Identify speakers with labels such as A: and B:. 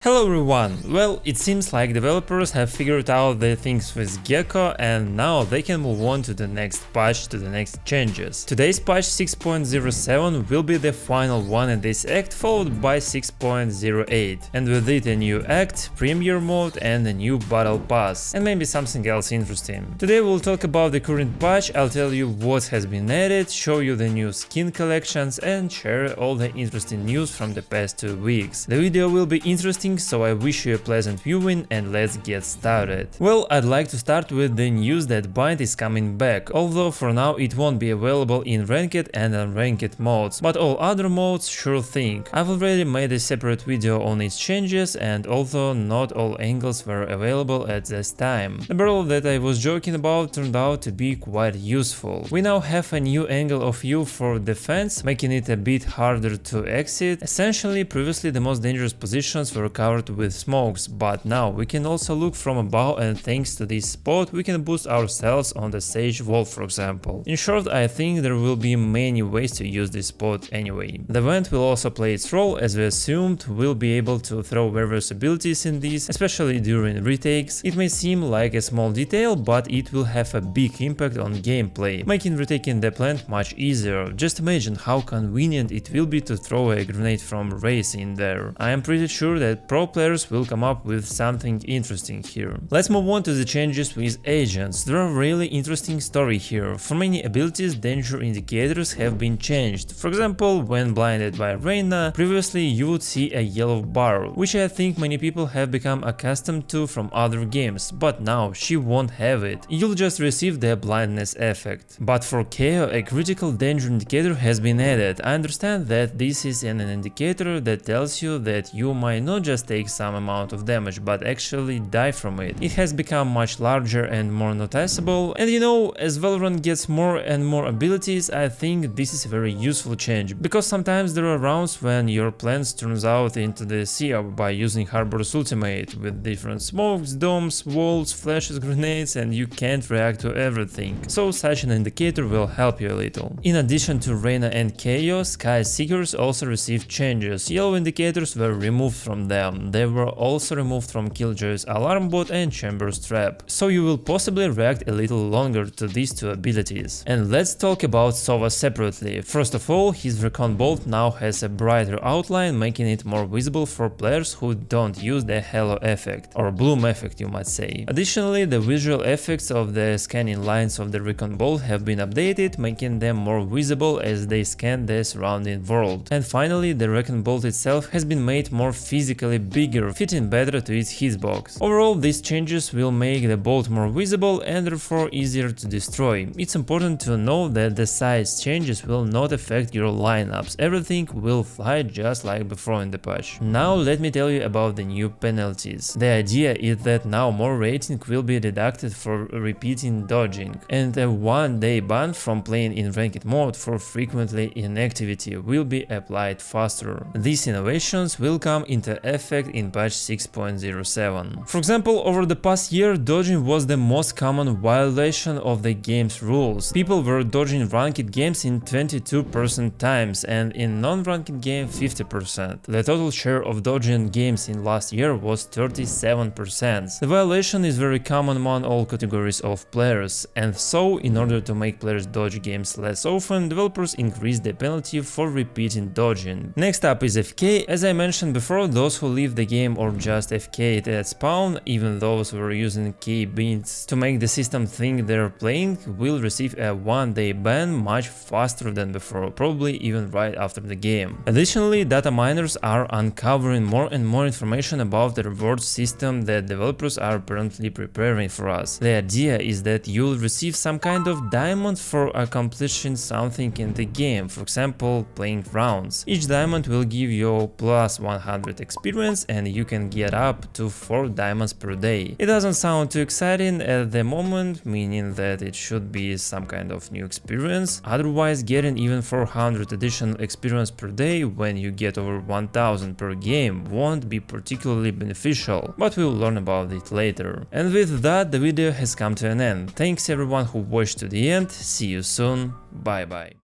A: Hello everyone! Well, it seems like developers have figured out the things with Gecko and now they can move on to the next patch, to the next changes. Today's patch 6.07 will be the final one in this act, followed by 6.08, and with it a new act, premiere mode and a new battle pass, and maybe something else interesting. Today we'll talk about the current patch, I'll tell you what has been added, show you the new skin collections and share all the interesting news from the past 2 weeks. The video will be interesting, so I wish you a pleasant viewing and let's get started. Well, I'd like to start with the news that Bind is coming back, although for now it won't be available in ranked and unranked modes, but all other modes sure thing. I've already made a separate video on its changes, and although not all angles were available at this time, the barrel that I was joking about turned out to be quite useful. We now have a new angle of view for defense, making it a bit harder to exit. Essentially, previously the most dangerous positions were covered with smokes, but now we can also look from above, and thanks to this spot we can boost ourselves on the sage wall, for example. In short, I think there will be many ways to use this spot anyway. The vent will also play its role, as we assumed we'll be able to throw various abilities in these, especially during retakes. It may seem like a small detail, but it will have a big impact on gameplay, making retaking the plant much easier. Just imagine how convenient it will be to throw a grenade from race in there. I am pretty sure that pro players will come up with something interesting here. Let's move on to the changes with agents. There are really interesting story here. For many abilities, danger indicators have been changed. For example, when blinded by Reyna, previously you would see a yellow bar, which I think many people have become accustomed to from other games, but now she won't have it. You'll just receive the blindness effect. But for KO, a critical danger indicator has been added. I understand that this is an indicator that tells you that you might not just take some amount of damage, but actually die from it. It has become much larger and more noticeable, and you know, as Valorant gets more and more abilities, I think this is a very useful change, because sometimes there are rounds when your plans turns out into the sea by using Harbor's ultimate with different smokes, domes, walls, flashes, grenades, and you can't react to everything, so such an indicator will help you a little. In addition to Reyna and KO, Sky Seekers also received changes. Yellow indicators were removed from them. They were also removed from Killjoy's alarm bot and Chamber's trap, so you will possibly react a little longer to these two abilities. And let's talk about Sova separately. First of all, his Recon Bolt now has a brighter outline, making it more visible for players who don't use the halo effect, or bloom effect you might say. Additionally, the visual effects of the scanning lines of the Recon Bolt have been updated, making them more visible as they scan the surrounding world. And finally, the Recon Bolt itself has been made more physically bigger, fitting better to its hitbox. Overall, these changes will make the bolt more visible and therefore easier to destroy. It's important to know that the size changes will not affect your lineups, everything will fly just like before in the patch. Now let me tell you about the new penalties. The idea is that now more rating will be deducted for repeating dodging, and a 1-day ban from playing in ranked mode for frequently inactivity will be applied faster. These innovations will come into effect in patch 6.07. For example, over the past year, dodging was the most common violation of the game's rules. People were dodging ranked games in 22% times and in non-ranked game 50%. The total share of dodging games in last year was 37%. The violation is very common among all categories of players, and so in order to make players dodge games less often, developers increased the penalty for repeating dodging. Next up is AFK. As I mentioned before, those who leave the game or just AFK'd at spawn, even those who are using key beans to make the system think they're playing, will receive a 1-day ban much faster than before, probably even right after the game. Additionally, data miners are uncovering more and more information about the reward system that developers are apparently preparing for us. The idea is that you'll receive some kind of diamond for accomplishing something in the game, for example, playing rounds. Each diamond will give you plus 100 experience, and you can get up to 4 diamonds per day. It doesn't sound too exciting at the moment, meaning that it should be some kind of new experience. Otherwise, getting even 400 additional experience per day when you get over 1000 per game won't be particularly beneficial, but we'll learn about it later. And with that, the video has come to an end. Thanks everyone who watched to the end, see you soon, bye bye.